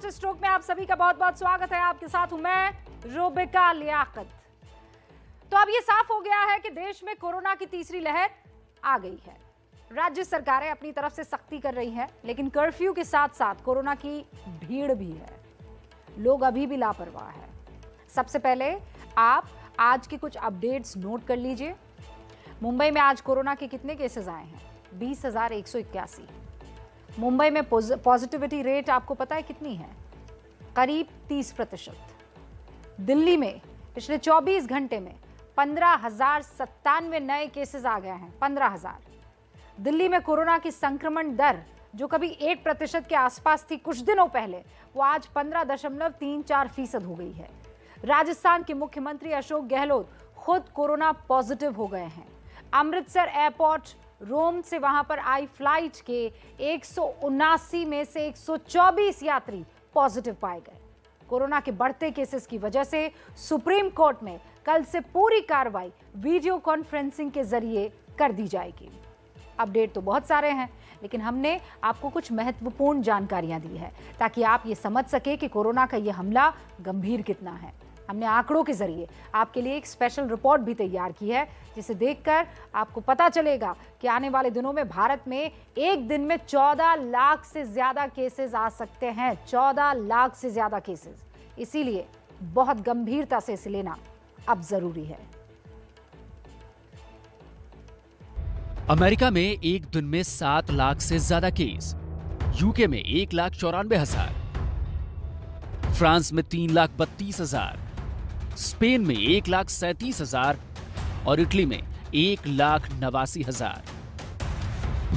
Master stroke में आप सभी का बहुत बहुत स्वागत है। आपके साथ हूं मैं रुबिका लियाकत। तो अब ये साफ हो गया है कि देश में कोरोना की तीसरी लहर आ गई है। राज्य सरकारें अपनी तरफ से सख्ती कर रही हैं, लेकिन कर्फ्यू के साथ साथ कोरोना की भीड़ भी है। लोग अभी भी लापरवाह है। सबसे पहले आप आज के कुछ अपडेट्स नोट कर लीजिए। मुंबई में आज कोरोना के कितने केसेस आए हैं? 20,181। मुंबई में पॉजिटिविटी रेट आपको पता है कितनी है? करीब 30%। दिल्ली में पिछले 24 घंटे में 15,097 नए केसेस आ गए हैं। 15,000। दिल्ली में कोरोना की संक्रमण दर जो कभी 1% के आसपास थी कुछ दिनों पहले, वो आज 15.34% हो गई है। राजस्थान के मुख्यमंत्री अशोक गहलोत खुद कोरोना पॉजिटिव हो गए हैं। अमृतसर एयरपोर्ट रोम से वहां पर आई फ्लाइट के 179 में से 124 यात्री पॉजिटिव पाए गए। कोरोना के बढ़ते केसेस की वजह से सुप्रीम कोर्ट में कल से पूरी कार्रवाई वीडियो कॉन्फ्रेंसिंग के जरिए कर दी जाएगी। अपडेट तो बहुत सारे हैं, लेकिन हमने आपको कुछ महत्वपूर्ण जानकारियां दी है ताकि आप ये समझ सके कि कोरोना का ये हमला गंभीर कितना है। हमने आंकड़ों के जरिए आपके लिए एक स्पेशल रिपोर्ट भी तैयार की है, जिसे देखकर आपको पता चलेगा कि आने वाले दिनों में भारत में एक दिन में 14 लाख से ज्यादा केसेस आ सकते हैं। 14 लाख से ज्यादा केसेस। इसीलिए बहुत गंभीरता से इसे लेना अब जरूरी है। अमेरिका में एक दिन में 7 लाख से ज्यादा केस, यूके में 1,94,000, फ्रांस में 3,32,000, स्पेन में 1,37,000 और इटली में 1,89,000।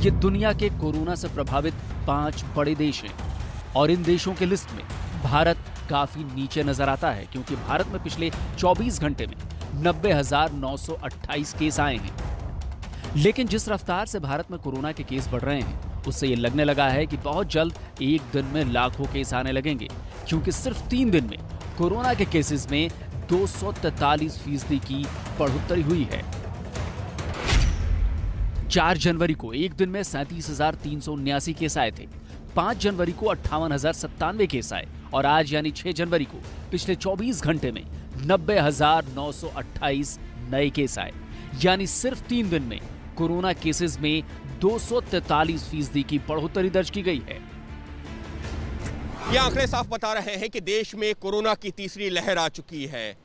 ये दुनिया के कोरोना से प्रभावित 5 बड़े देश हैं और इन देशों के लिस्ट में भारत काफी नीचे नजर आता है, क्योंकि भारत में पिछले 24 घंटे में 90,928 केस आए हैं। लेकिन जिस रफ्तार से भारत में कोरोना के केस बढ़ रहे हैं, उससे ये लगने लगा है कि बहुत जल्द एक दिन में लाखों केस आने लगेंगे, क्योंकि सिर्फ 3 दिन में कोरोना के केसेस में 243% की बढ़ोतरी हुई है। 4 जनवरी को एक दिन में 37,379 केस आए थे। 5 जनवरी को 58,097 केस आए और आज यानी 6 जनवरी को पिछले 24 घंटे में 90,928 नए केस आए। यानी सिर्फ 3 दिन में कोरोना केसेस में 243% की बढ़ोतरी दर्ज की गई है। ये आंकड़े साफ बता रहे हैं कि देश में कोरोना की तीसरी लहर आ चुकी है।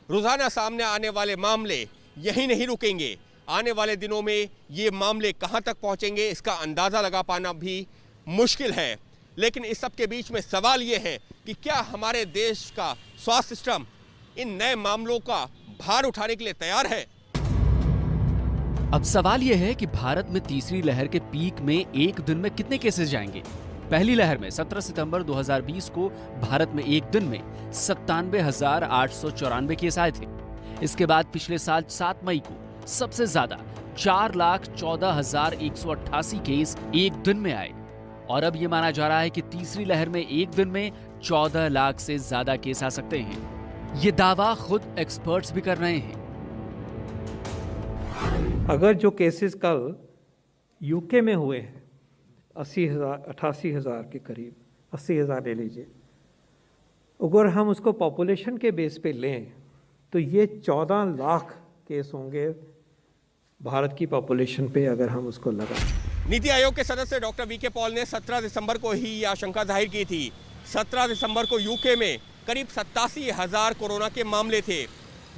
रोजाना सामने आने वाले मामले यही नहीं रुकेंगे। आने वाले दिनों में ये मामले कहां तक पहुंचेंगे, इसका अंदाजा लगा पाना भी मुश्किल है। लेकिन इस सब के बीच में सवाल ये है कि क्या हमारे देश का स्वास्थ्य सिस्टम इन नए मामलों का भार उठाने के लिए तैयार है? अब सवाल यह है कि भारत में तीसरी लहर के पीक में एक दिन में कितने केसेस जाएंगे। पहली लहर में 17 सितंबर 2020 को भारत में एक दिन में 97,894 केस आए थे। इसके बाद पिछले साल 7 मई को सबसे ज्यादा 4,14,188 केस एक दिन में आए और अब यह माना जा रहा है कि तीसरी लहर में एक दिन में 14 लाख से ज्यादा केस आ सकते हैं। ये दावा खुद एक्सपर्ट्स भी कर रहे हैं। अगर जो केसेस कल यूके में हुए हैं 88,000 के करीब, 80,000 ले लीजिए, अगर हम उसको पॉपुलेशन के बेस पे लें तो ये 14 लाख केस होंगे भारत की पॉपुलेशन पे, अगर हम उसको लगाएं। नीति आयोग के सदस्य डॉक्टर वी के पॉल ने 17 दिसंबर को ही ये आशंका जाहिर की थी। 17 दिसंबर को यूके में करीब 87,000 कोरोना के मामले थे,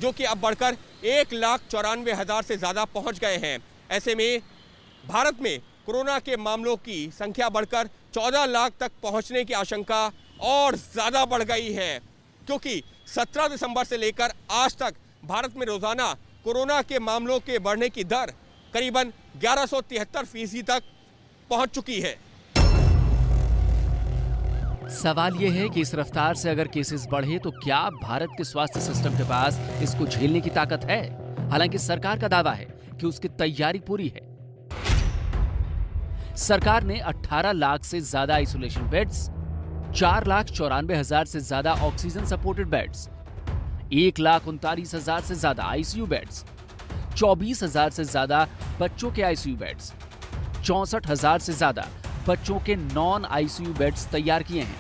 जो कि अब बढ़कर 1,94,000 से ज्यादा पहुंच गए हैं। ऐसे में भारत में कोरोना के मामलों की संख्या बढ़कर 14 लाख तक पहुंचने की आशंका और ज्यादा बढ़ गई है, क्योंकि 17 दिसंबर से लेकर आज तक भारत में रोजाना कोरोना के मामलों के बढ़ने की दर करीबन 1173% तक पहुंच चुकी है। सवाल यह है कि इस रफ्तार से अगर केसेस बढ़े तो क्या भारत के स्वास्थ्य सिस्टम के पास इसको झेलने की ताकत है? हालांकि सरकार का दावा है कि उसकी तैयारी पूरी है। सरकार ने 18 लाख से ज्यादा आइसोलेशन बेड्स, 4,94,000 से ज्यादा ऑक्सीजन सपोर्टेड बेड्स, 1,39,000 से ज्यादा आईसीयू बेड्स, 24,000 से ज्यादा बच्चों के आईसीयू बेड्स, 64,000 से ज्यादा बच्चों के नॉन आईसीयू बेड्स तैयार किए हैं।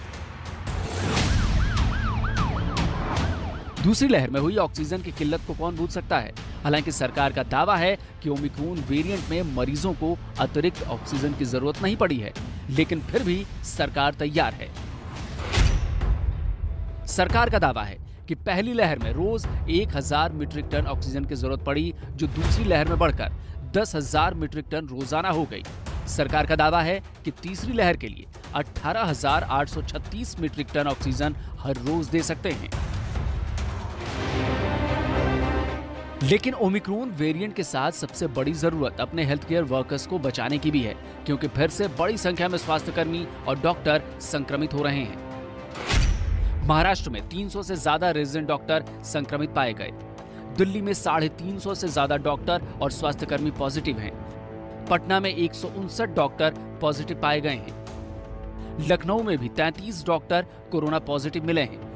दूसरी लहर में हुई ऑक्सीजन की किल्लत को कौन भूल सकता है। हालांकि सरकार का दावा है कि ओमिक्रॉन वेरिएंट में मरीजों को अतिरिक्त ऑक्सीजन की जरूरत नहीं पड़ी है, लेकिन फिर भी सरकार तैयार है। सरकार का दावा है कि पहली लहर में रोज 1000 मीट्रिक टन ऑक्सीजन की जरूरत पड़ी, जो दूसरी लहर में बढ़कर 10,000 मीट्रिक टन रोजाना हो गई। सरकार का दावा है कि तीसरी लहर के लिए 18,836 मीट्रिक टन ऑक्सीजन हर रोज दे सकते हैं। लेकिन ओमिक्रॉन वेरिएंट के साथ सबसे बड़ी जरूरत अपने हेल्थ केयर वर्कर्स को बचाने की भी है, क्योंकि फिर से बड़ी संख्या में स्वास्थ्यकर्मी और डॉक्टर संक्रमित हो रहे हैं। महाराष्ट्र में 300 से ज्यादा रेजिडेंट डॉक्टर संक्रमित पाए गए। दिल्ली में 350 से ज्यादा डॉक्टर और स्वास्थ्यकर्मी पॉजिटिव हैं। पटना में 159 डॉक्टर पॉजिटिव पाए गए हैं। लखनऊ में भी 33 डॉक्टर कोरोना पॉजिटिव मिले हैं।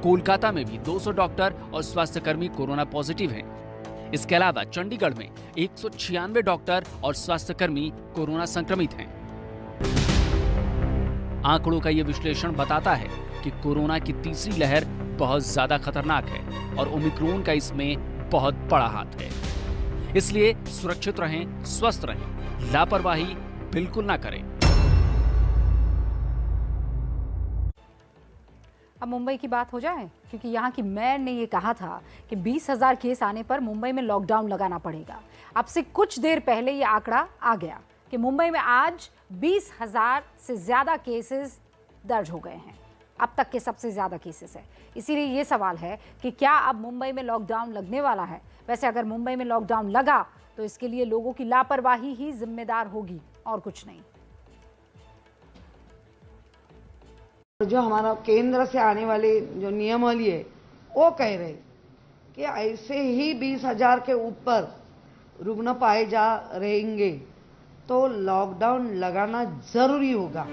कोलकाता में भी 200 डॉक्टर और स्वास्थ्यकर्मी कोरोना पॉजिटिव हैं। इसके अलावा चंडीगढ़ में 196 डॉक्टर और स्वास्थ्यकर्मी कोरोना संक्रमित हैं। आंकड़ों का यह विश्लेषण बताता है कि कोरोना की तीसरी लहर बहुत ज्यादा खतरनाक है और ओमिक्रॉन का इसमें बहुत बड़ा हाथ है। इसलिए सुरक्षित रहें, स्वस्थ रहें, लापरवाही बिल्कुल ना करें। अब मुंबई की बात हो जाए, क्योंकि यहाँ की मेयर ने ये कहा था कि 20,000 केस आने पर मुंबई में लॉकडाउन लगाना पड़ेगा। अब से कुछ देर पहले ये आंकड़ा आ गया कि मुंबई में आज 20,000 से ज्यादा केसेस दर्ज हो गए हैं। अब तक के सबसे ज्यादा केसेस है। इसीलिए ये सवाल है कि क्या अब मुंबई में लॉकडाउन लगने वाला है। वैसे अगर मुंबई में लॉकडाउन लगा तो इसके लिए लोगों की लापरवाही ही जिम्मेदार होगी और कुछ नहीं। जो हमारा केंद्र से आने वाले जो नियमावली है वो कह रहे कि ऐसे ही 20,000 के ऊपर रुग्ण पाए जा रहेंगे तो लॉकडाउन लगाना जरूरी होगा।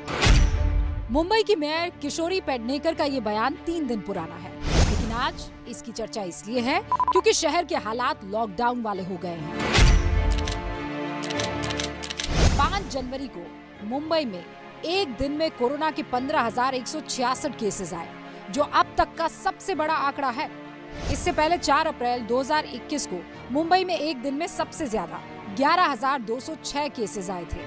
मुंबई की मेयर किशोरी पेडनेकर का ये बयान 3 दिन पुराना है, लेकिन आज इसकी चर्चा इसलिए है क्योंकि शहर के हालात लॉकडाउन वाले हो गए हैं। 5 जनवरी को मुंबई में एक दिन में कोरोना के 15,166 केसेस आए, जो अब तक का सबसे बड़ा आंकड़ा है। इससे पहले 4 अप्रैल 2021 को मुंबई में एक दिन में सबसे ज्यादा 11,206 केसेस आए थे।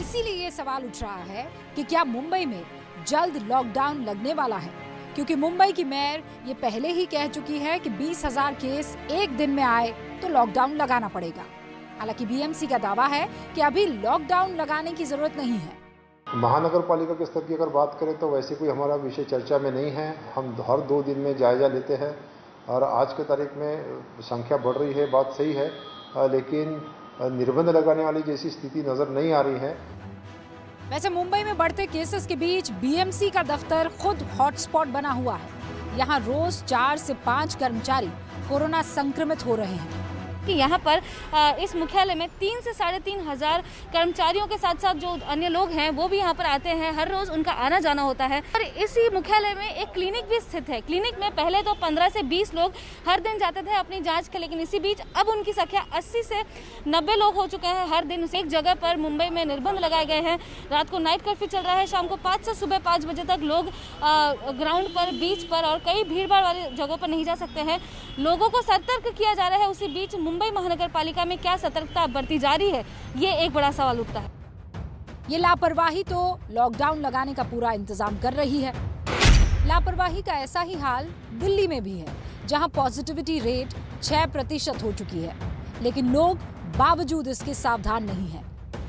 इसीलिए ये सवाल उठ रहा है कि क्या मुंबई में जल्द लॉकडाउन लगने वाला है, क्योंकि मुंबई की मेयर ये पहले ही कह चुकी है कि 20,000 केस एक दिन में आए तो लॉकडाउन लगाना पड़ेगा। हालांकि बीएमसी का दावा है कि अभी लॉकडाउन लगाने की जरूरत नहीं है। महानगर पालिका के स्तर की अगर बात करें तो वैसे कोई हमारा विषय चर्चा में नहीं है। हम हर 2 दिन में जायजा लेते हैं और आज के तारीख में संख्या बढ़ रही है, बात सही है, लेकिन निर्बंध लगाने वाली जैसी स्थिति नजर नहीं आ रही है। वैसे मुंबई में बढ़ते केसेस के बीच बीएमसी का दफ्तर खुद हॉटस्पॉट बना हुआ है। यहाँ रोज 4 से 5 कर्मचारी कोरोना संक्रमित हो रहे हैं। कि यहाँ पर इस मुख्यालय में 3 से 3,500 कर्मचारियों के साथ साथ जो अन्य लोग हैं वो भी यहाँ पर आते हैं। हर रोज उनका आना जाना होता है। और इसी मुख्यालय में एक क्लिनिक भी स्थित है। क्लिनिक में पहले तो 15 से 20 लोग हर दिन जाते थे अपनी जांच के, लेकिन इसी बीच अब उनकी संख्या 80 से 90 लोग हो चुके हैं हर दिन। एक जगह पर मुंबई में निर्बंध लगाए गए हैं। रात को नाइट कर्फ्यू चल रहा है। शाम को 5 से सुबह 5 बजे तक लोग ग्राउंड पर, बीच पर और कई भीड़ भाड़ वाली जगहों पर नहीं जा सकते हैं। लोगों को सतर्क किया जा रहा है। उसी बीच मुंबई महानगर पालिका में क्या सतर्कता बरती जा रही है, ये एक बड़ा सवाल उठता है। ये लापरवाही तो लॉकडाउन लगाने का पूरा इंतजाम कर रही है। लापरवाही का ऐसा ही हाल दिल्ली में भी है, जहां पॉजिटिविटी रेट 6% हो चुकी है, लेकिन लोग बावजूद इसके सावधान नहीं हैं।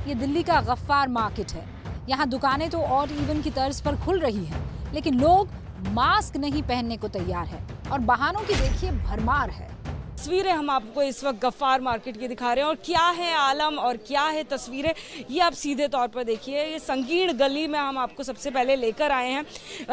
ये दिल्ली का गफ्फार मार्केट है। यहाँ दुकानें तो ऑड इवन की तर्ज पर खुल रही हैं, लेकिन लोग मास्क नहीं पहनने को तैयार है और बहानों की देखिए भरमार है। तस्वीरें हम आपको इस वक्त गफ्फार मार्केट की दिखा रहे हैं और क्या है आलम और क्या है तस्वीरें, ये आप सीधे तौर पर देखिए। ये संकीर्ण गली में हम आपको सबसे पहले लेकर आए हैं।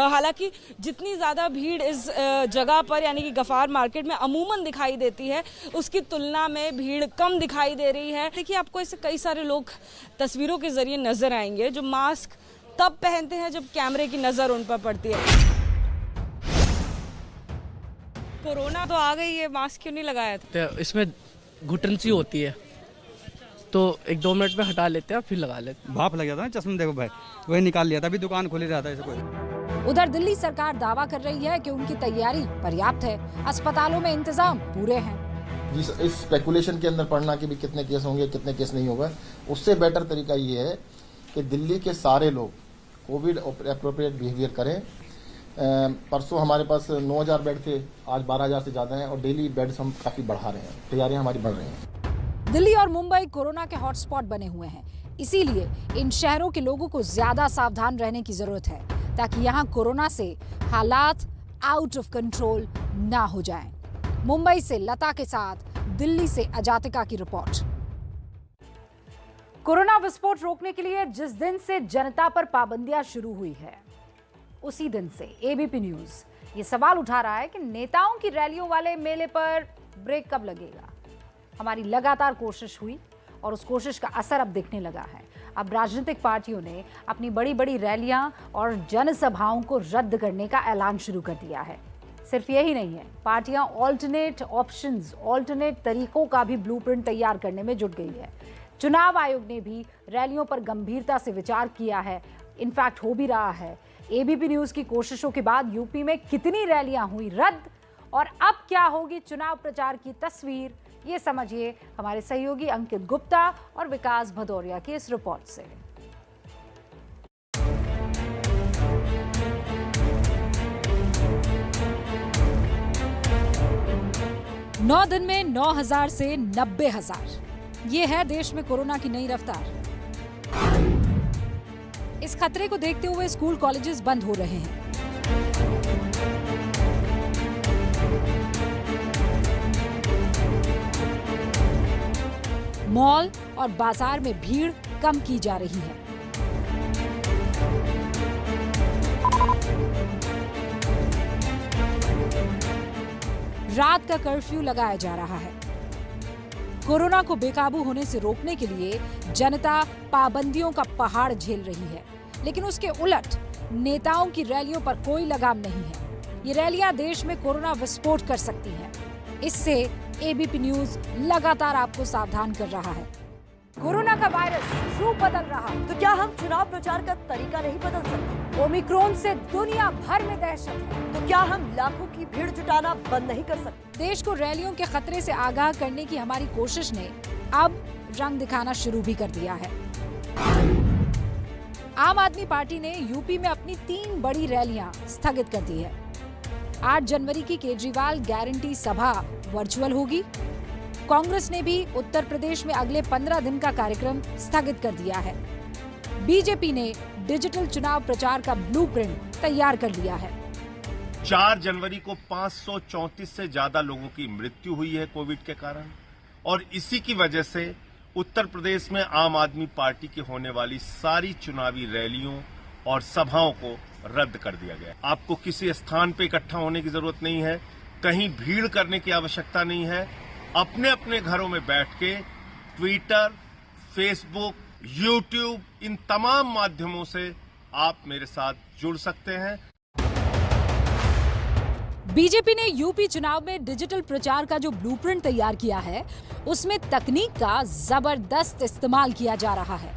हालांकि जितनी ज़्यादा भीड़ इस जगह पर यानी कि गफ्फार मार्केट में अमूमन दिखाई देती है, उसकी तुलना में भीड़ कम दिखाई दे रही है। देखिए आपको ऐसे कई सारे लोग तस्वीरों के जरिए नजर आएंगे जो मास्क तब पहनते हैं जब कैमरे की नज़र उन पर पड़ती है। कोरोना तो आ गई है, मास्क क्यों नहीं लगाया था? इसमें घुटन सी होती है तो 1-2 मिनट में हटा लेते हैं फिर लगा लेते हैं। भाप लग जाता है चश्मा, देखो भाई वही निकाल लिया था, अभी दुकान खुली रहता है। उधर दिल्ली सरकार दावा कर रही है कि उनकी तैयारी पर्याप्त है, अस्पतालों में इंतजाम पूरे हैं। इस स्पेकुलेशन के अंदर पढ़ना कि भी कितने केस होंगे, कितने केस नहीं होगा, उससे बेटर तरीका ये है कि दिल्ली के सारे लोग कोविड एप्रोप्रिएट बिहेवियर करें। परसों हमारे पास 9,000 बेड थे, आज 12,000 से ज्यादा हैं और डेली बेड्स हम काफी बढ़ा रहे हैं, तैयारियां हमारी बढ़ रही हैं। दिल्ली और मुंबई कोरोना के हॉटस्पॉट बने हुए हैं, इसीलिए इन शहरों के लोगों को ज्यादा सावधान रहने की जरूरत है ताकि यहाँ कोरोना से हालात आउट ऑफ कंट्रोल ना हो जाएं। मुंबई से लता के साथ, दिल्ली से अजातिका की रिपोर्ट। कोरोना विस्फोट रोकने के लिए जिस दिन से जनता पर पाबंदियां शुरू हुई है, उसी दिन से एबीपी न्यूज ये सवाल उठा रहा है कि नेताओं की रैलियों वाले मेले पर ब्रेक कब लगेगा। हमारी लगातार कोशिश हुई और उस कोशिश का असर अब दिखने लगा है। अब राजनीतिक पार्टियों ने अपनी बड़ी बड़ी रैलियां और जनसभाओं को रद्द करने का ऐलान शुरू कर दिया है। सिर्फ यही नहीं है, पार्टियां ऑल्टरनेट ऑप्शंस, ऑल्टरनेट तरीकों का भी ब्लूप्रिंट तैयार करने में जुट गई है। चुनाव आयोग ने भी रैलियों पर गंभीरता से विचार किया है, इनफैक्ट हो भी रहा है। एबीपी न्यूज की कोशिशों के बाद यूपी में कितनी रैलियां हुई रद्द और अब क्या होगी चुनाव प्रचार की तस्वीर, ये समझिए हमारे सहयोगी अंकित गुप्ता और विकास भदौरिया की इस रिपोर्ट से। 9 दिन में 9,000 से 90,000, ये है देश में कोरोना की नई रफ्तार। इस खतरे को देखते हुए स्कूल कॉलेजेस बंद हो रहे हैं। मॉल और बाजार में भीड़ कम की जा रही है। रात का कर्फ्यू लगाया जा रहा है। कोरोना को बेकाबू होने से रोकने के लिए जनता पाबंदियों का पहाड़ झेल रही है, लेकिन उसके उलट नेताओं की रैलियों पर कोई लगाम नहीं है। ये रैलियां देश में कोरोना विस्फोट कर सकती हैं। इससे एबीपी न्यूज लगातार आपको सावधान कर रहा है। कोरोना का वायरस रूप बदल रहा, तो क्या हम चुनाव प्रचार का तरीका नहीं बदल सकते? ओमिक्रॉन से दुनिया भर में दहशत है, तो क्या हम लाखों की भीड़ जुटाना बंद नहीं कर सकते? देश को रैलियों के खतरे से आगाह करने की हमारी कोशिश ने अब रंग दिखाना शुरू भी कर दिया है। आम आदमी पार्टी ने यूपी में अपनी 3 बड़ी रैलियां स्थगित कर दी है। 8 जनवरी की केजरीवाल गारंटी सभा वर्चुअल होगी। कांग्रेस ने भी उत्तर प्रदेश में अगले 15 दिन का कार्यक्रम स्थगित कर दिया है। बीजेपी ने डिजिटल चुनाव प्रचार का ब्लूप्रिंट तैयार कर लिया है। 4 जनवरी को 534 से ज्यादा लोगों की मृत्यु हुई है कोविड के कारण, और इसी की वजह से उत्तर प्रदेश में आम आदमी पार्टी की होने वाली सारी चुनावी रैलियों और सभाओं को रद्द कर दिया गया। आपको किसी स्थान पर इकट्ठा होने की जरूरत नहीं है, कहीं भीड़ करने की आवश्यकता नहीं है। अपने अपने घरों में बैठ के ट्विटर, फेसबुक, यूट्यूब, इन तमाम माध्यमों से आप मेरे साथ जुड़ सकते हैं। बीजेपी ने यूपी चुनाव में डिजिटल प्रचार का जो ब्लूप्रिंट तैयार किया है, उसमें तकनीक का जबरदस्त इस्तेमाल किया जा रहा है।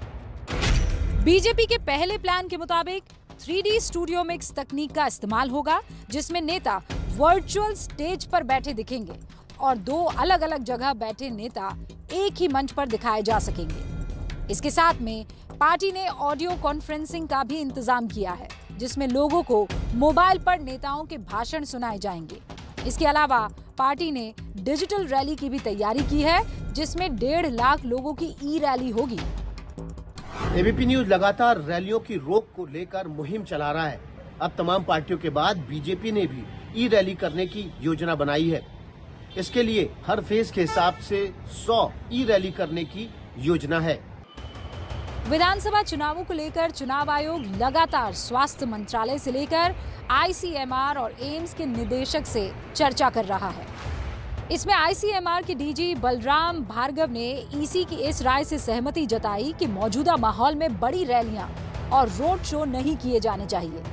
बीजेपी के पहले प्लान के मुताबिक 3D स्टूडियो मिक्स तकनीक का इस्तेमाल होगा, जिसमें नेता वर्चुअल स्टेज पर बैठे दिखेंगे और 2 अलग अलग जगह बैठे नेता एक ही मंच पर दिखाए जा सकेंगे। इसके साथ में पार्टी ने ऑडियो कॉन्फ्रेंसिंग का भी इंतजाम किया है, जिसमें लोगों को मोबाइल पर नेताओं के भाषण सुनाए जाएंगे। इसके अलावा पार्टी ने डिजिटल रैली की भी तैयारी की है, जिसमें 1.5 लाख लोगों की ई रैली होगी। एबीपी न्यूज लगातार रैलियों की रोक को लेकर मुहिम चला रहा है। अब तमाम पार्टियों के बाद बीजेपी ने भी ई रैली करने की योजना बनाई है। इसके लिए हर फेज के हिसाब से 100 ई रैली करने की योजना है। विधानसभा चुनावों को लेकर चुनाव आयोग लगातार स्वास्थ्य मंत्रालय से लेकर आईसीएमआर और एम्स के निदेशक से चर्चा कर रहा है। इसमें आईसीएमआर के डीजी बलराम भार्गव ने ईसी की इस राय से सहमति जताई कि मौजूदा माहौल में बड़ी रैलियां और रोड शो नहीं किए जाने चाहिए।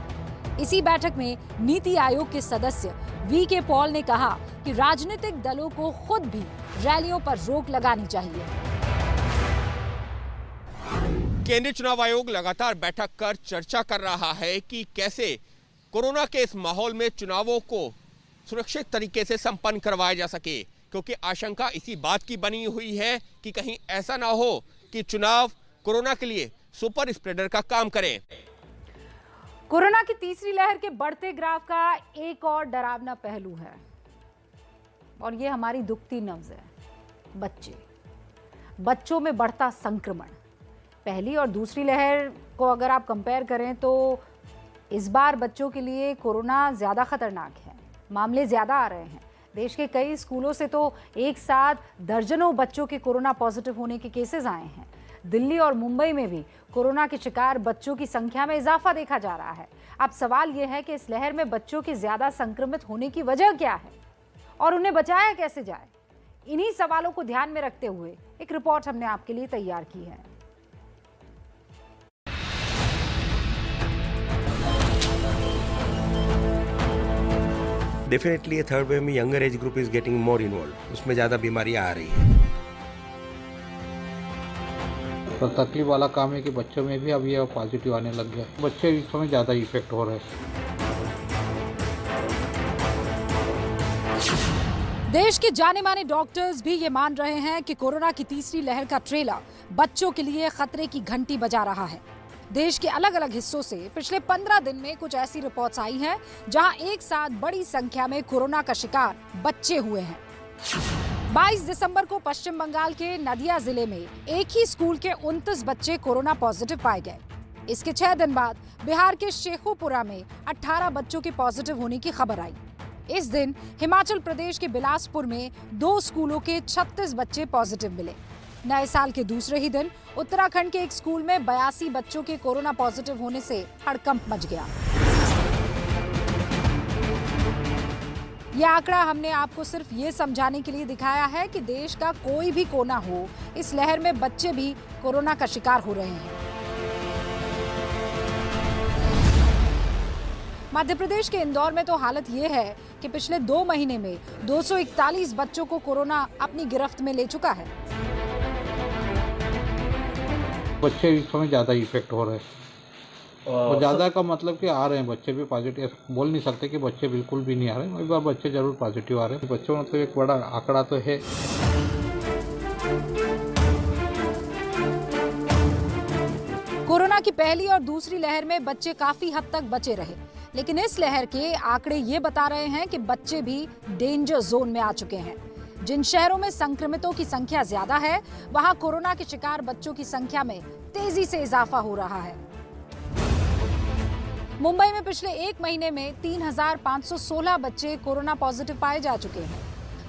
इसी बैठक में नीति आयोग के सदस्य वीके पॉल ने कहा कि राजनीतिक दलों को खुद भी रैलियों पर रोक लगानी चाहिए। केंद्रीय चुनाव आयोग लगातार बैठक कर चर्चा कर रहा है कि कैसे कोरोना के इस माहौल में चुनावों को सुरक्षित तरीके से संपन्न करवाया जा सके, क्योंकि आशंका इसी बात की बनी हुई है कि कहीं ऐसा ना हो कि चुनाव कोरोना के लिए सुपर स्प्रेडर का काम करें। कोरोना की तीसरी लहर के बढ़ते ग्राफ का एक और डरावना पहलू है और ये हमारी दुखती नब्ज है। बच्चों में बढ़ता संक्रमण। पहली और दूसरी लहर को अगर आप कंपेयर करें तो इस बार बच्चों के लिए कोरोना ज़्यादा खतरनाक है, मामले ज़्यादा आ रहे हैं। देश के कई स्कूलों से तो एक साथ दर्जनों बच्चों के कोरोना पॉजिटिव होने के केसेस आए हैं। दिल्ली और मुंबई में भी कोरोना के शिकार बच्चों की संख्या में इजाफा देखा जा रहा है। अब सवाल यह है कि इस लहर में बच्चों के ज़्यादा संक्रमित होने की वजह क्या है और उन्हें बचाया कैसे जाए। इन्हीं सवालों को ध्यान में रखते हुए एक रिपोर्ट हमने आपके लिए तैयार की है। डेफिनेटली थर्ड वेव में younger age group is getting more involve, उसमें ज़्यादा बीमारियां आ रही है। तो तकलीफ वाला काम है कि बच्चों में भी अब ये पॉजिटिव आने लग गया। बच्चे इस समय ज़्यादा इफेक्ट हो रहे हैं। देश के जाने माने डॉक्टर्स भी ये मान रहे हैं कि कोरोना की तीसरी लहर का ट्रेलर बच्चों के लिए खतरे की घंटी बजा रहा है। देश के अलग अलग हिस्सों से पिछले 15 दिन में कुछ ऐसी रिपोर्ट्स आई हैं जहां एक साथ बड़ी संख्या में कोरोना का शिकार बच्चे हुए हैं। 22 दिसंबर को पश्चिम बंगाल के नदिया जिले में एक ही स्कूल के 29 बच्चे कोरोना पॉजिटिव पाए गए। इसके 6 दिन बाद बिहार के शेखोपुरा में 18 बच्चों के पॉजिटिव होने की खबर आई। इस दिन हिमाचल प्रदेश के बिलासपुर में 2 स्कूलों के 36 बच्चे पॉजिटिव मिले। नए साल के दूसरे ही दिन उत्तराखंड के एक स्कूल में 82 बच्चों के कोरोना पॉजिटिव होने से हड़कंप मच गया। यह आंकड़ा हमने आपको सिर्फ ये समझाने के लिए दिखाया है कि देश का कोई भी कोना हो, इस लहर में बच्चे भी कोरोना का शिकार हो रहे हैं। मध्य प्रदेश के इंदौर में तो हालत ये है कि पिछले 2 महीने में 241 बच्चों को कोरोना अपनी गिरफ्त में ले चुका है। बच्चे इस समय ज़्यादा इफेक्ट हो रहे हैं और ज़्यादा का मतलब कि आ रहे हैं बच्चे भी पॉजिटिव। बोल नहीं सकते कि बच्चे बिल्कुल भी नहीं आ रहे हैं, एक बार बच्चे जरूर पॉजिटिव आ रहे हैं। बच्चों मतलब एक बड़ा आंकड़ा तो है। कोरोना की पहली और दूसरी लहर में बच्चे काफी हद तक बचे रहे, लेकिन इस लहर के आंकड़े ये बता रहे हैं कि बच्चे भी डेंजर जोन में आ चुके हैं। जिन शहरों में संक्रमितों की संख्या ज्यादा है, वहां कोरोना के शिकार बच्चों की संख्या में तेजी से इजाफा हो रहा है। मुंबई में पिछले 1 महीने में 3,516 बच्चे कोरोना पॉजिटिव पाए जा चुके हैं।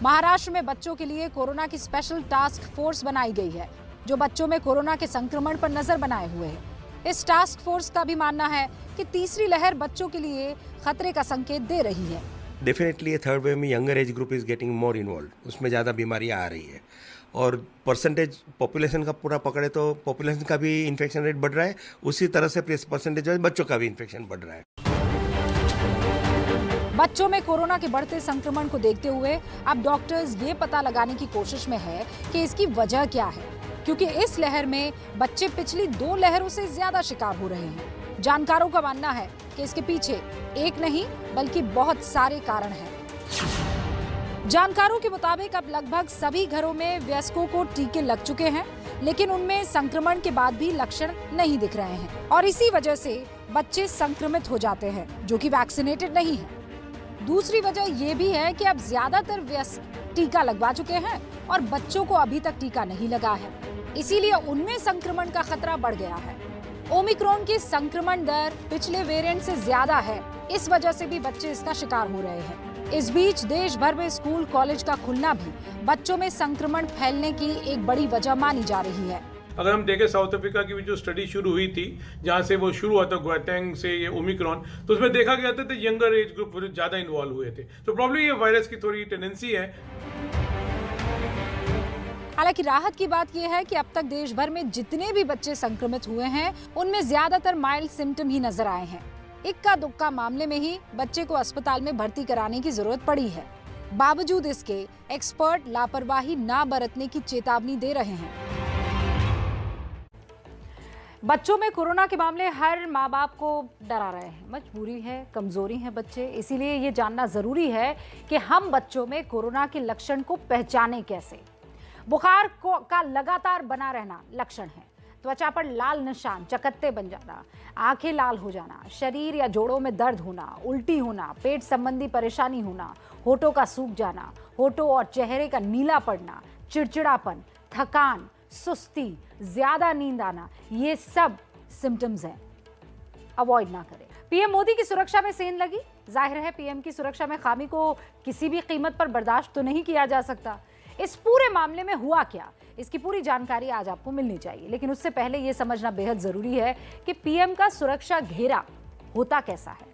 महाराष्ट्र में बच्चों के लिए कोरोना की स्पेशल टास्क फोर्स बनाई गई है, जो बच्चों में कोरोना के संक्रमण पर नजर बनाए हुए है। इस टास्क फोर्स का भी मानना है कि तीसरी लहर बच्चों के लिए खतरे का संकेत दे रही है। डेफिनेटली थर्ड वेव में younger age group is getting more involve, उसमें ज़्यादा बीमारियां आ रही है। और परसेंटेज पॉपुलेशन का पूरा पकड़े तो पॉपुलेशन का भी इन्फेक्शन रेट बढ़ रहा है, उसी तरह से परसेंटेज बच्चों का भी इन्फेक्शन बढ़ रहा है। बच्चों में कोरोना के बढ़ते संक्रमण को देखते हुए अब डॉक्टर्स ये पता लगाने की कोशिश में है कि इसकी वजह क्या है, क्योंकि इस लहर में बच्चे पिछली 2 लहरों से ज्यादा शिकार हो रहे हैं। जानकारों का मानना है कि इसके पीछे एक नहीं बल्कि बहुत सारे कारण हैं। जानकारों के मुताबिक अब लगभग सभी घरों में वयस्कों को टीके लग चुके हैं, लेकिन उनमें संक्रमण के बाद भी लक्षण नहीं दिख रहे हैं और इसी वजह से बच्चे संक्रमित हो जाते हैं जो कि वैक्सीनेटेड नहीं है। दूसरी वजह ये भी है कि अब ज्यादातर वयस्क टीका लगवा चुके हैं और बच्चों को अभी तक टीका नहीं लगा है, इसीलिए उनमें संक्रमण का खतरा बढ़ गया है। ओमिक्रॉन की संक्रमण दर पिछले वेरिएंट से ज्यादा है, इस वजह से भी बच्चे इसका शिकार हो रहे हैं। इस बीच देश भर में स्कूल कॉलेज का खुलना भी बच्चों में संक्रमण फैलने की एक बड़ी वजह मानी जा रही है। अगर हम देखें साउथ अफ्रीका की भी जो स्टडी शुरू हुई थी, जहां से वो शुरू हुआ था ग्वाटेंग से ये ओमिक्रॉन, तो उसमें देखा गया था यंगर एज ग्रुप ज्यादा इन्वॉल्व हुए थे। तो प्रॉब्लम ये वायरस की थोड़ी टेंडेंसी है। हालांकि राहत की बात यह है कि अब तक देश भर में जितने भी बच्चे संक्रमित हुए हैं, उनमें ज्यादातर माइल्ड सिम्टम ही नजर आए हैं। इक्का दुक्का मामले में ही बच्चे को अस्पताल में भर्ती कराने की जरूरत पड़ी है। बावजूद इसके एक्सपर्ट लापरवाही ना बरतने की चेतावनी दे रहे हैं। बच्चों में कोरोना के मामले हर माँ बाप को डरा रहे हैं। मजबूरी है, कमजोरी है बच्चे, इसीलिए ये जानना जरूरी है कि हम बच्चों में कोरोना के लक्षण को पहचानें कैसे। बुखार का लगातार बना रहना लक्षण है। त्वचा पर लाल निशान, चकत्ते बन जाना, आंखें लाल हो जाना, शरीर या जोड़ों में दर्द होना, उल्टी होना, पेट संबंधी परेशानी होना, होठों का सूख जाना, होठों और चेहरे का नीला पड़ना, चिड़चिड़ापन, थकान, सुस्ती, ज्यादा नींद आना, ये सब सिम्टम्स हैं। अवॉइड ना करें। पीएम मोदी की सुरक्षा में सेंध लगी। जाहिर है पीएम की सुरक्षा में खामी को किसी भी कीमत पर बर्दाश्त तो नहीं किया जा सकता। इस पूरे मामले में हुआ क्या, इसकी पूरी जानकारी आज आपको मिलनी चाहिए, लेकिन उससे पहले यह समझना बेहद जरूरी है कि पीएम का सुरक्षा घेरा होता कैसा है,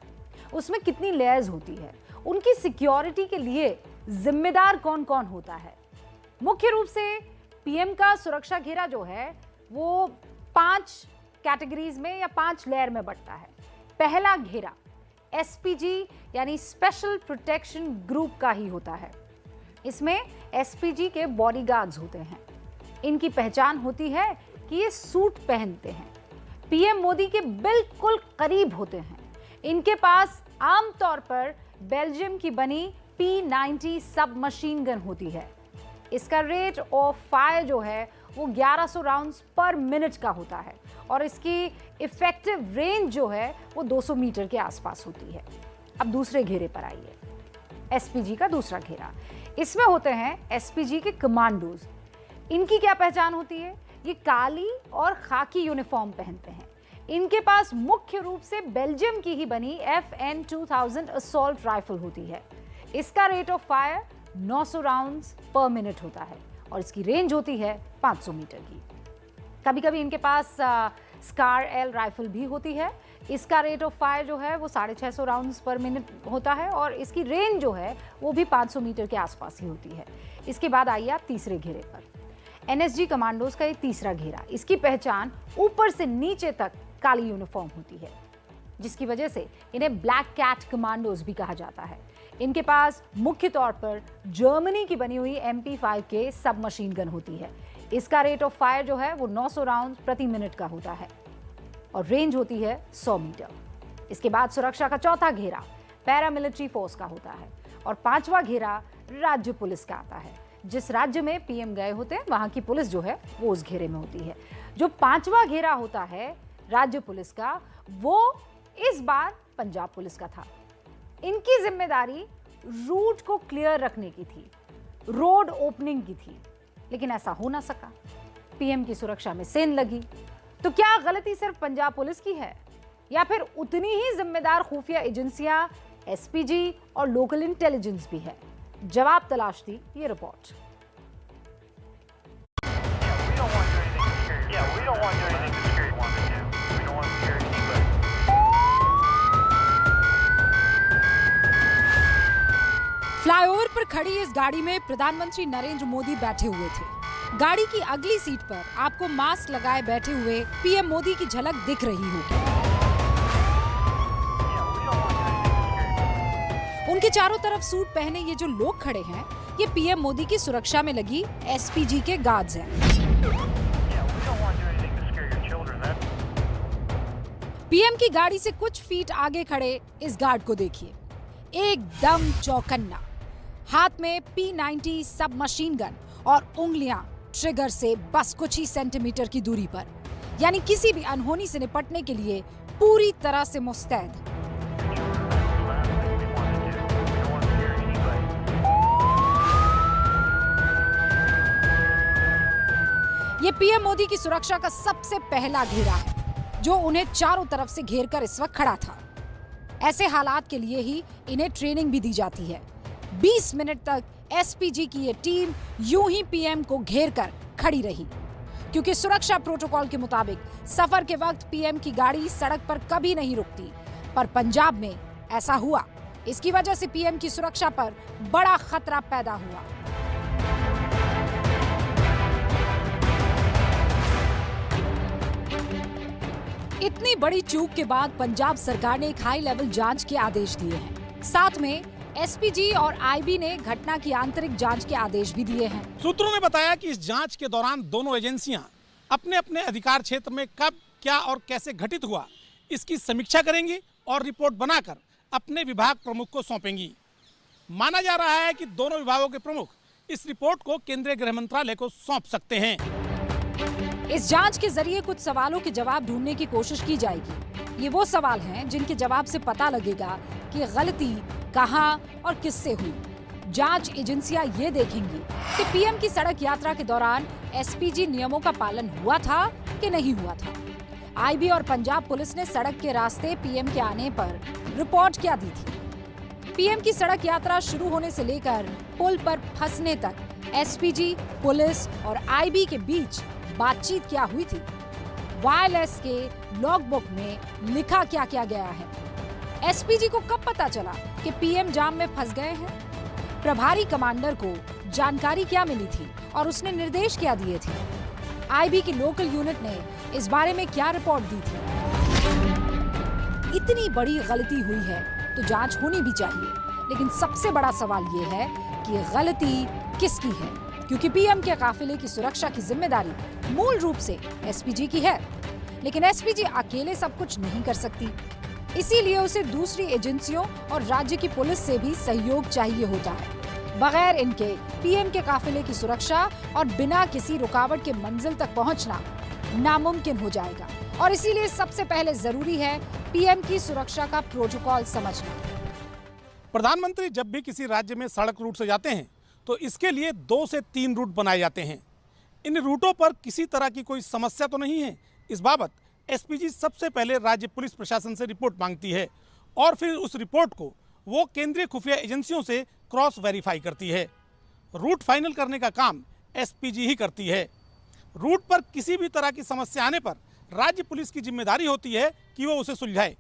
उसमें कितनी लेयर्स होती है, उनकी सिक्योरिटी के लिए जिम्मेदार कौन कौन होता है। मुख्य रूप से पीएम का सुरक्षा घेरा जो है वो 5 कैटेगरीज में या 5 लेयर में बंटता है। पहला घेरा एसपीजी यानी स्पेशल प्रोटेक्शन ग्रुप का ही होता है। इसमें एसपीजी के बॉडीगार्ड्स होते हैं। इनकी पहचान होती है कि ये सूट पहनते हैं, पीएम मोदी के बिल्कुल करीब होते हैं। इनके पास आमतौर पर बेल्जियम की बनी P90 सब मशीन गन होती है। इसका रेट ऑफ फायर जो है वो 1100 राउंड्स पर मिनट का होता है और इसकी इफेक्टिव रेंज जो है वो 200 मीटर के आसपास होती है। अब दूसरे घेरे पर आइए, एसपीजी का दूसरा घेरा। इसमें होते हैं एसपीजी के कमांडोज। इनकी क्या पहचान होती है? ये काली और खाकी यूनिफॉर्म पहनते हैं। इनके पास मुख्य रूप से बेल्जियम की ही बनी FN 2000 असॉल्ट राइफल होती है। इसका रेट ऑफ फायर 900 राउंड्स पर मिनट होता है और इसकी रेंज होती है 500 मीटर की। कभी कभी इनके पास स्कार एल राइफल भी होती है। इसका रेट ऑफ फायर जो है वो 650 राउंड्स पर मिनट होता है और इसकी रेंज जो है वो भी 500 मीटर के आसपास ही होती है। इसके बाद आइए आप तीसरे घेरे पर, एनएसजी कमांडोज का ये तीसरा घेरा। इसकी पहचान ऊपर से नीचे तक काली यूनिफॉर्म होती है, जिसकी वजह से इन्हें ब्लैक कैट कमांडोज भी कहा जाता है। इनके पास मुख्य तौर पर जर्मनी की बनी हुई MP5 के सब मशीन गन होती है। इसका रेट ऑफ फायर जो है वो 900 राउंड प्रति मिनट का होता है और रेंज होती है 100 मीटर। इसके बाद सुरक्षा का चौथा घेरा पैरामिलिट्री फोर्स का होता है और पांचवा घेरा राज्य पुलिस का आता है। जिस राज्य में पीएम गए होते हैं वहां की पुलिस जो है वो उस घेरे में होती है। जो पांचवा घेरा होता है राज्य पुलिस का, वो इस बार पंजाब पुलिस का था। इनकी जिम्मेदारी रूट को क्लियर रखने की थी, रोड ओपनिंग की थी, लेकिन ऐसा हो ना सका। पीएम की सुरक्षा में सेंध लगी। तो क्या गलती सिर्फ पंजाब पुलिस की है या फिर उतनी ही जिम्मेदार खुफिया एजेंसियां एसपीजी और लोकल इंटेलिजेंस भी है? जवाब तलाशती ये रिपोर्ट। फ्लाईओवर पर खड़ी इस गाड़ी में प्रधानमंत्री नरेंद्र मोदी बैठे हुए थे। गाड़ी की अगली सीट पर आपको मास्क लगाए बैठे हुए पीएम मोदी की झलक दिख रही होगी। उनके चारों तरफ सूट पहने ये जो लोग खड़े हैं, ये पीएम मोदी की सुरक्षा में लगी एसपीजी के गार्ड्स हैं। पीएम की गाड़ी से कुछ फीट आगे खड़े इस गार्ड को देखिए, एकदम चौकन्ना, हाथ में P90 सब मशीन गन और उंगलियां ट्रिगर से बस कुछ ही सेंटीमीटर की दूरी पर, यानी किसी भी अनहोनी से निपटने के लिए पूरी तरह से मुस्तैद। ये पीएम मोदी की सुरक्षा का सबसे पहला घेरा है जो उन्हें चारों तरफ से घेरकर इस वक्त खड़ा था। ऐसे हालात के लिए ही इन्हें ट्रेनिंग भी दी जाती है। 20 मिनट तक एसपीजी की ये टीम यूं ही पीएम को घेरकर खड़ी रही, क्योंकि सुरक्षा प्रोटोकॉल के मुताबिक सफर के वक्त पीएम की गाड़ी सड़क पर कभी नहीं रुकती। पर पंजाब में ऐसा हुआ। इसकी वजह से पीएम की सुरक्षा पर बड़ा खतरा पैदा हुआ। इतनी बड़ी चूक के बाद पंजाब सरकार ने एक हाई लेवल जांच के आदेश दिए हैं। साथ में एसपीजी और आईबी ने घटना की आंतरिक जांच के आदेश भी दिए हैं। सूत्रों ने बताया कि इस जांच के दौरान दोनों एजेंसियां अपने अपने अधिकार क्षेत्र में कब क्या और कैसे घटित हुआ, इसकी समीक्षा करेंगी और रिपोर्ट बनाकर अपने विभाग प्रमुख को सौंपेंगी। माना जा रहा है कि दोनों विभागों के प्रमुख इस रिपोर्ट को केंद्रीय गृह मंत्रालय को सौंप सकते हैं। इस जांच के जरिए कुछ सवालों के जवाब ढूंढने की कोशिश की जाएगी। ये वो सवाल हैं जिनके जवाब से पता लगेगा कि गलती कहां और किससे हुई। जांच एजेंसियां ये देखेंगी कि पीएम की सड़क यात्रा के दौरान एसपीजी नियमों का पालन हुआ था कि नहीं हुआ था। आईबी और पंजाब पुलिस ने सड़क के रास्ते पीएम के आने पर रिपोर्ट क्या दी थी। पीएम की सड़क यात्रा शुरू होने से लेकर पुल पर फंसने तक एसपीजी, पुलिस और आईबी के बीच बातचीत क्या हुई थी। वायरलेस के लॉगबुक में लिखा क्या क्या गया है। एसपीजी को कब पता चला कि पीएम जाम में फंस गए हैं। प्रभारी कमांडर को जानकारी क्या मिली थी और उसने निर्देश क्या दिए थे। आईबी की लोकल यूनिट ने इस बारे में क्या रिपोर्ट दी थी। इतनी बड़ी गलती हुई है तो जांच होनी भी चाहिए, लेकिन सबसे बड़ा सवाल ये है कि गलती किसकी है, क्योंकि पीएम के काफिले की सुरक्षा की जिम्मेदारी मूल रूप से एसपीजी की है। लेकिन एसपीजी अकेले सब कुछ नहीं कर सकती, इसीलिए उसे दूसरी एजेंसियों और राज्य की पुलिस से भी सहयोग चाहिए होता है। बगैर इनके पीएम के काफिले की सुरक्षा और बिना किसी रुकावट के मंजिल तक पहुंचना नामुमकिन हो जाएगा। और इसीलिए सबसे पहले जरूरी है पीएम की सुरक्षा का प्रोटोकॉल समझना। प्रधानमंत्री जब भी किसी राज्य में सड़क रूट से जाते हैं तो इसके लिए 2 से 3 रूट बनाए जाते हैं। इन रूटों पर किसी तरह की कोई समस्या तो नहीं है, इस बाबत एसपीजी सबसे पहले राज्य पुलिस प्रशासन से रिपोर्ट मांगती है और फिर उस रिपोर्ट को वो केंद्रीय खुफिया एजेंसियों से क्रॉस वेरीफाई करती है। रूट फाइनल करने का काम एसपीजी ही करती है। रूट पर किसी भी तरह की समस्या आने पर राज्य पुलिस की जिम्मेदारी होती है कि वो उसे सुलझाए।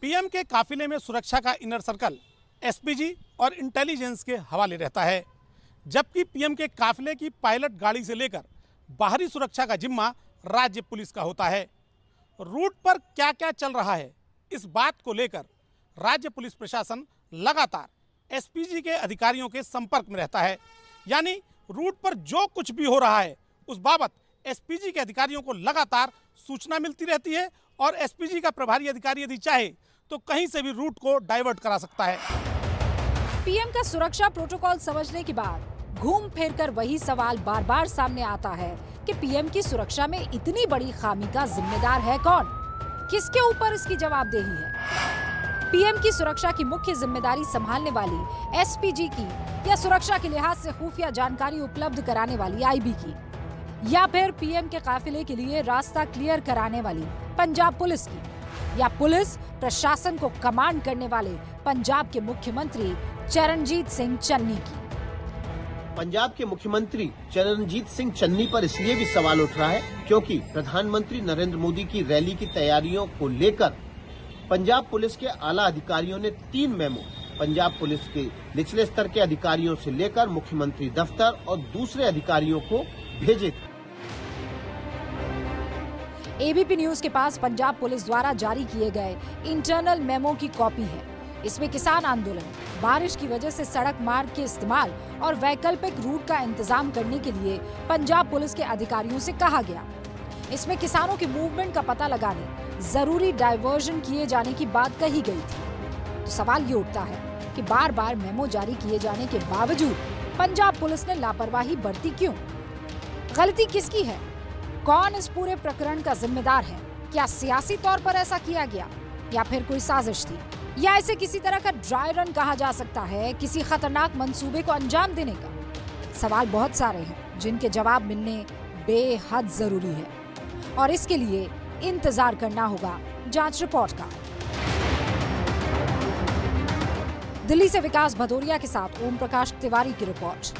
पीएम के काफिले में सुरक्षा का इनर सर्कल एसपीजी और इंटेलिजेंस के हवाले रहता है, जबकि पीएम के काफिले की पायलट गाड़ी से लेकर बाहरी सुरक्षा का जिम्मा राज्य पुलिस का होता है। रूट पर क्या क्या चल रहा है, इस बात को लेकर राज्य पुलिस प्रशासन लगातार एसपीजी के अधिकारियों के संपर्क में रहता है। यानी रूट पर जो कुछ भी हो रहा है उस बाबत एसपीजी के अधिकारियों को लगातार सूचना मिलती रहती है और एसपीजी का प्रभारी अधिकारी यदि चाहे तो कहीं से भी रूट को डाइवर्ट करा सकता है। पीएम का सुरक्षा प्रोटोकॉल समझने के बाद घूम फिर कर वही सवाल बार बार सामने आता है कि पीएम की सुरक्षा में इतनी बड़ी खामी का जिम्मेदार है कौन, किसके ऊपर इसकी जवाबदेही है। पीएम की सुरक्षा की मुख्य जिम्मेदारी संभालने वाली एसपीजी की, या सुरक्षा के लिहाज से खुफिया जानकारी उपलब्ध कराने वाली आईबी की, या फिर पीएम के काफिले के लिए रास्ता क्लियर कराने वाली पंजाब पुलिस की, या पुलिस प्रशासन को कमांड करने वाले पंजाब के मुख्यमंत्री चरणजीत सिंह चन्नी की। पंजाब के मुख्यमंत्री चरणजीत सिंह चन्नी पर इसलिए भी सवाल उठ रहा है क्योंकि प्रधानमंत्री नरेंद्र मोदी की रैली की तैयारियों को लेकर पंजाब पुलिस के आला अधिकारियों ने 3 मेमो पंजाब पुलिस के निचले स्तर के अधिकारियों से लेकर मुख्यमंत्री दफ्तर और दूसरे अधिकारियों को भेजे थे। एबीपी न्यूज के पास पंजाब पुलिस द्वारा जारी किए गए इंटरनल मेमो की कॉपी है। इसमें किसान आंदोलन, बारिश की वजह से सड़क मार्ग के इस्तेमाल और वैकल्पिक रूट का इंतजाम करने के लिए पंजाब पुलिस के अधिकारियों से कहा गया। इसमें किसानों के मूवमेंट का पता लगाने, जरूरी डायवर्जन किए जाने की बात कही गई थी। तो सवाल ये उठता है कि बार बार मेमो जारी किए जाने के बावजूद पंजाब पुलिस ने लापरवाही बरती क्यों? गलती किसकी है? कौन इस पूरे प्रकरण का जिम्मेदार है? क्या सियासी तौर पर ऐसा किया गया या फिर कोई साजिश थी, या इसे किसी तरह का ड्राई रन कहा जा सकता है, किसी खतरनाक मंसूबे को अंजाम देने का? सवाल बहुत सारे हैं जिनके जवाब मिलने बेहद जरूरी है और इसके लिए इंतजार करना होगा जांच रिपोर्ट का। दिल्ली से विकास भदौरिया के साथ ओम प्रकाश तिवारी की रिपोर्ट।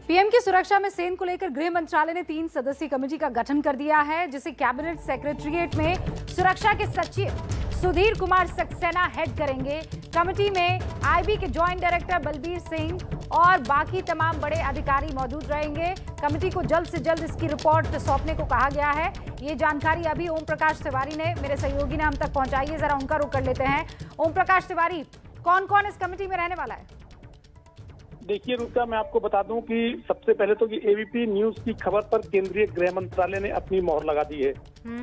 पीएम की सुरक्षा में सेन को लेकर गृह मंत्रालय ने 3 सदस्यीय कमेटी का गठन कर दिया है, जिसे कैबिनेट सेक्रेटरीट में सुरक्षा के सचिव सुधीर कुमार सक्सेना हेड करेंगे। कमेटी में आईबी के जॉइंट डायरेक्टर बलबीर सिंह और बाकी तमाम बड़े अधिकारी मौजूद रहेंगे। कमेटी को जल्द से जल्द इसकी रिपोर्ट सौंपने को कहा गया है। ये जानकारी अभी ओम प्रकाश तिवारी ने, मेरे सहयोगी ने हम तक पहुंचाई है। जरा उनका रुख कर लेते हैं। ओम प्रकाश तिवारी, कौन कौन इस कमेटी में रहने वाला है? देखिए रुका, मैं आपको बता दूं कि सबसे पहले तो कि एबीपी न्यूज की खबर पर केंद्रीय गृह मंत्रालय ने अपनी मोहर लगा दी है।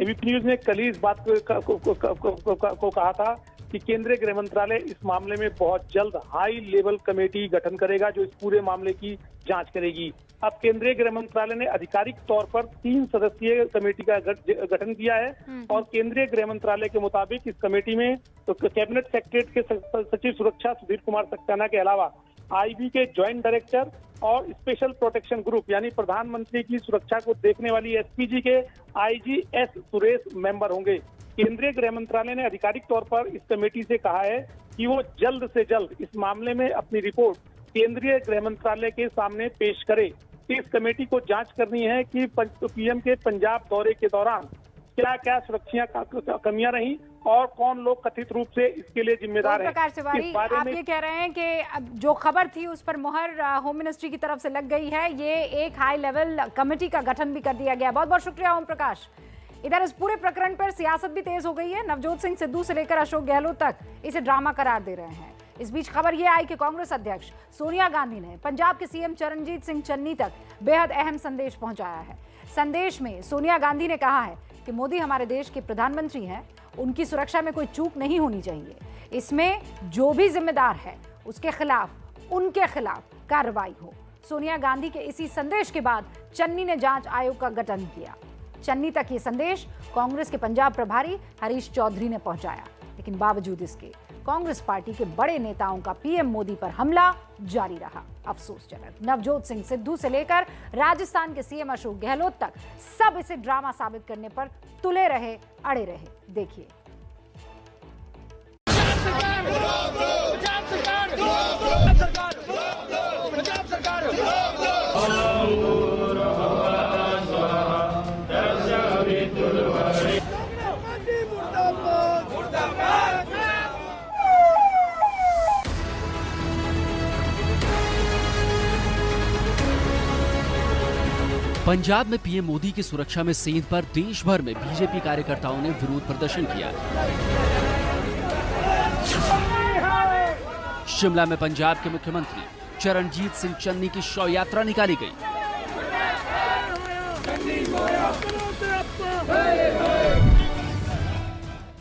एबीपी न्यूज ने कल ही इस बात को कहा था कि केंद्रीय गृह मंत्रालय इस मामले में बहुत जल्द हाई लेवल कमेटी गठन करेगा जो इस पूरे मामले की जांच करेगी। अब केंद्रीय गृह मंत्रालय ने आधिकारिक तौर पर 3 सदस्यीय कमेटी का गठन किया है और केंद्रीय गृह मंत्रालय के मुताबिक इस कमेटी में तो कैबिनेट सेक्रेटरी के सचिव सुरक्षा सुधीर कुमार सक्सेना के अलावा आईबी के ज्वाइंट डायरेक्टर और स्पेशल प्रोटेक्शन ग्रुप यानी प्रधानमंत्री की सुरक्षा को देखने वाली एसपीजी के आईजी एस सुरेश मेंबर होंगे। केंद्रीय गृह मंत्रालय ने आधिकारिक तौर पर इस कमेटी से कहा है कि वो जल्द से जल्द इस मामले में अपनी रिपोर्ट केंद्रीय गृह मंत्रालय के सामने पेश करे। इस कमेटी को जांच करनी है कि पीएम के पंजाब दौरे के दौरान क्या क्या सुरक्षा कमियां रही और कौन लोग कथित रूप से इसके लिए जिम्मेदार हैं। प्रकाश तिवारी, आप ये कह रहे हैं कि जो खबर थी उस पर मुहर होम मिनिस्ट्री की तरफ से लग गई है, ये एक हाई लेवल कमेटी का गठन भी कर दिया गया। बहुत बहुत शुक्रिया ओम प्रकाश। इधर इस पूरे प्रकरण पर सियासत भी तेज हो गई है। नवजोत सिंह सिद्धू से लेकर अशोक गहलोत तक इसे ड्रामा करार दे रहे हैं। इस बीच खबर यह आई कि कांग्रेस अध्यक्ष सोनिया गांधी ने पंजाब के सीएम चरणजीत सिंह चन्नी तक बेहद अहम संदेश पहुंचाया है। संदेश में सोनिया गांधी ने कहा है कि मोदी हमारे देश के प्रधानमंत्री हैं, उनकी सुरक्षा में कोई चूक नहीं होनी चाहिए। इसमें जो भी जिम्मेदार है उसके खिलाफ उनके खिलाफ कार्रवाई हो। सोनिया गांधी के इसी संदेश के बाद चन्नी ने जांच आयोग का गठन किया। चन्नी तक ये संदेश कांग्रेस के पंजाब प्रभारी हरीश चौधरी ने पहुंचाया, लेकिन बावजूद इसके कांग्रेस पार्टी के बड़े नेताओं का पीएम मोदी पर हमला जारी रहा। अफसोसजनक, नवजोत सिंह सिद्धू से लेकर राजस्थान के सीएम अशोक गहलोत तक सब इसे ड्रामा साबित करने पर तुले रहे, अड़े रहे। देखिए। पंजाब में पीएम मोदी की सुरक्षा में सेंध पर देश भर में बीजेपी कार्यकर्ताओं ने विरोध प्रदर्शन किया। शिमला में पंजाब के मुख्यमंत्री चरणजीत सिंह चन्नी की शव यात्रा निकाली गई।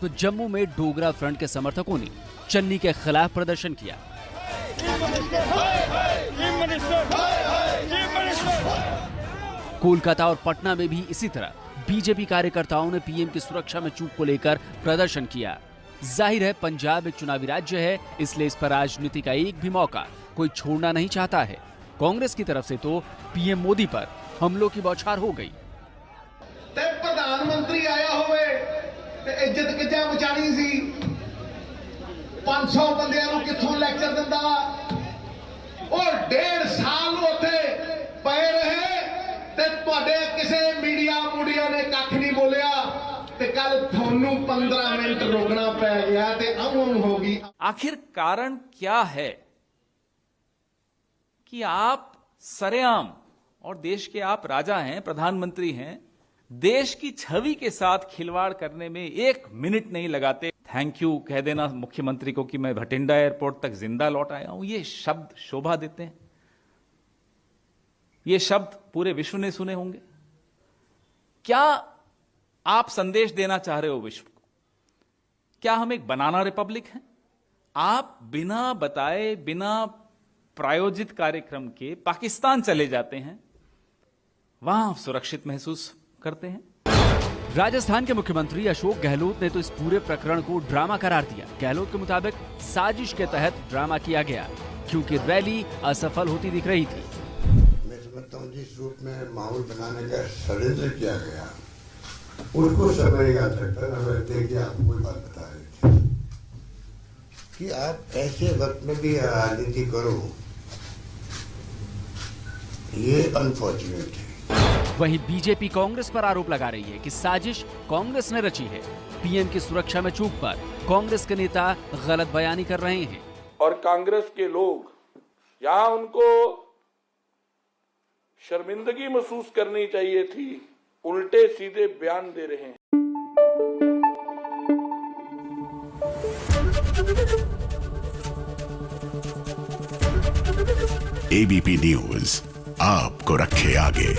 तो जम्मू में डोगरा फ्रंट के समर्थकों ने चन्नी के खिलाफ प्रदर्शन किया। कोलकाता और पटना में भी इसी तरह बीजेपी कार्यकर्ताओं ने पीएम की सुरक्षा में चूक को लेकर प्रदर्शन किया। जाहिर है पंजाब एक चुनावी राज्य है, इसलिए इस पर राजनीति का एक भी मौका कोई छोड़ना नहीं चाहता है। कांग्रेस की तरफ से तो पीएम मोदी पर हमलों की बौछार हो गई। प्रधानमंत्री आया होवे ते इज्जत कित्थे बचानी सी, 500 बंदियां नूं कित्थों लैक्चर दिंदा और 1.5 साल उत्थे पए रहे ते तुहाडे किसे मीडिया ने कख नहीं बोलिया ते कल थानू 15 मिनट रोकना पै गया ते अमूम होगी। आखिर कारण क्या है कि आप सरेआम, और देश के आप राजा हैं, प्रधानमंत्री हैं, देश की छवि के साथ खिलवाड़ करने में 1 मिनट नहीं लगाते। थैंक यू कह देना मुख्यमंत्री को कि मैं भटिंडा एयरपोर्ट तक जिंदा लौट आया हूं, ये शब्द शोभा देते हैं। ये शब्द पूरे विश्व ने सुने होंगे। क्या आप संदेश देना चाह रहे हो विश्व को? क्या हम एक बनाना रिपब्लिक हैं? आप बिना बताए, बिना प्रायोजित कार्यक्रम के पाकिस्तान चले जाते हैं, वहां सुरक्षित महसूस करते हैं। राजस्थान के मुख्यमंत्री अशोक गहलोत ने तो इस पूरे प्रकरण को ड्रामा करार दिया। गहलोत के मुताबिक साजिश के तहत ड्रामा किया गया क्योंकि रैली असफल होती दिख रही थी। मैं समझता हूँ जिस रूप में माहौल बनाने का षड्यंत्र किया गया उसको समय याद रखता है। देखिए आपको कोई बात बता रही थी कि आप ऐसे वक्त में भी राजनीति करो, ये अनफॉर्चुनेट है। वहीं बीजेपी कांग्रेस पर आरोप लगा रही है कि साजिश कांग्रेस ने रची है। पीएम की सुरक्षा में चूक पर कांग्रेस के नेता गलत बयानी कर रहे हैं और कांग्रेस के लोग यहाँ उनको शर्मिंदगी महसूस करनी चाहिए थी, उल्टे सीधे बयान दे रहे हैं। एबीपी न्यूज आपको रखे आगे।